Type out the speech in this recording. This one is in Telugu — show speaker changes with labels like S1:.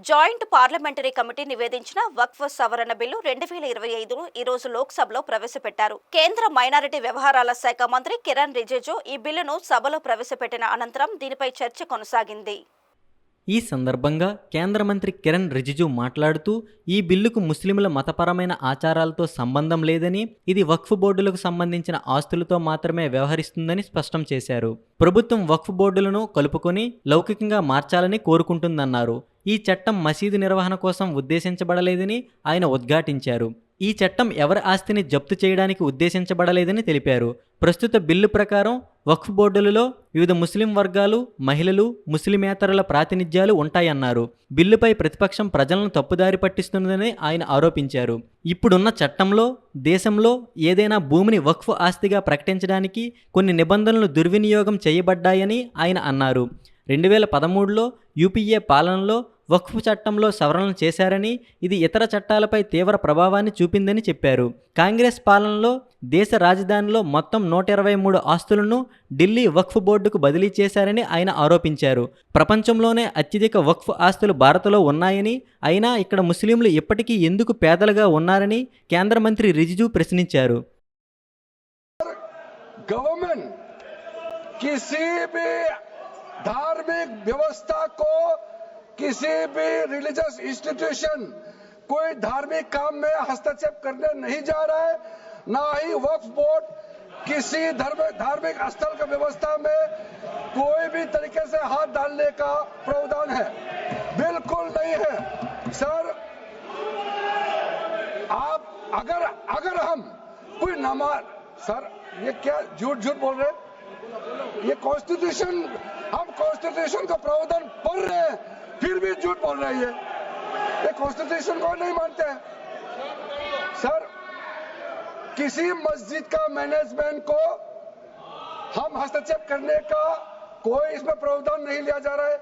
S1: జాయింట్ పార్లమెంటరీ కమిటీ నివేదించిన వక్ఫ్ సవరణ బిల్లు 2025ను ఈ రోజు లోక్సభలో ప్రవేశపెట్టారు. కేంద్ర మైనారిటీ వ్యవహారాల శాఖ మంత్రి కిరణ్ రిజిజు ఈ బిల్లును సభలో ప్రవేశపెట్టిన అనంతరం దీనిపై చర్చ కొనసాగింది.
S2: ఈ సందర్భంగా కేంద్ర మంత్రి కిరణ్ రిజిజు మాట్లాడుతూ ఈ బిల్లుకు ముస్లింల మతపరమైన ఆచారాలతో సంబంధం లేదని, ఇది వక్ఫ్ బోర్డులకు సంబంధించిన ఆస్తులతో మాత్రమే వ్యవహరిస్తుందని స్పష్టం చేశారు. ప్రభుత్వం వక్ఫ్ బోర్డులను కలుపుకొని లౌకికంగా మార్చాలని కోరుకుంటుందన్నారు. ఈ చట్టం మసీదు నిర్వహణ కోసం ఉద్దేశించబడలేదని ఆయన ఉద్ఘాటించారు. ఈ చట్టం ఎవరి ఆస్తిని జప్తు చేయడానికి ఉద్దేశించబడలేదని తెలిపారు. ప్రస్తుత బిల్లు ప్రకారం వక్ఫ్ బోర్డులలో వివిధ ముస్లిం వర్గాలు, మహిళలు, ముస్లిమేతరుల ప్రాతినిధ్యాలు ఉంటాయన్నారు. బిల్లుపై ప్రతిపక్షం ప్రజలను తప్పుదారి పట్టిస్తున్నదని ఆయన ఆరోపించారు. ఇప్పుడున్న చట్టంలో దేశంలో ఏదైనా భూమిని వక్ఫ్ ఆస్తిగా ప్రకటించడానికి కొన్ని నిబంధనలు దుర్వినియోగం చేయబడ్డాయని ఆయన అన్నారు. 2013లో యూపీఏ పాలనలో వక్ఫ్ చట్టంలో సవరణలు చేశారని, ఇది ఇతర చట్టాలపై తీవ్ర ప్రభావాన్ని చూపిందని చెప్పారు. కాంగ్రెస్ పాలనలో దేశ రాజధానిలో మొత్తం 123 ఆస్తులను ఢిల్లీ వక్ఫ్ బోర్డుకు బదిలీ చేశారని ఆయన ఆరోపించారు. ప్రపంచంలోనే అత్యధిక వక్ఫ్ ఆస్తులు భారత్లో ఉన్నాయని, అయినా ఇక్కడ ముస్లింలు ఇప్పటికీ ఎందుకు పేదలుగా ఉన్నారని కేంద్ర మంత్రి రిజిజు ప్రశ్నించారు.
S3: गवर्नमेंट किसी भी धार्मिक व्यवस्था को, किसी भी रिलीजियस इंस्टीट्यूशन कोई धार्मिक काम में हस्तक्षेप करने नहीं जा रहा है, ना ही वक्फ बोर्ड किसी धार्मिक स्थल का व्यवस्था में कोई भी तरीके से हाथ डालने का प्रावधान है, बिल्कुल नहीं है सर। आप अगर हम कोई नमाज, सर ये क्या झूठ बोल रहे हैं? ये कॉन्स्टिट्यूशन, हम कॉन्स्टिट्यूशन का प्रावधान पढ़ रहे हैं फिर भी झूठ बोल रहे हैं। ये कॉन्स्टिट्यूशन को नहीं मानते हैं सर। किसी मस्जिद का मैनेजमेंट को हम हस्तक्षेप करने का कोई इसमें प्रावधान नहीं लिया जा रहा है।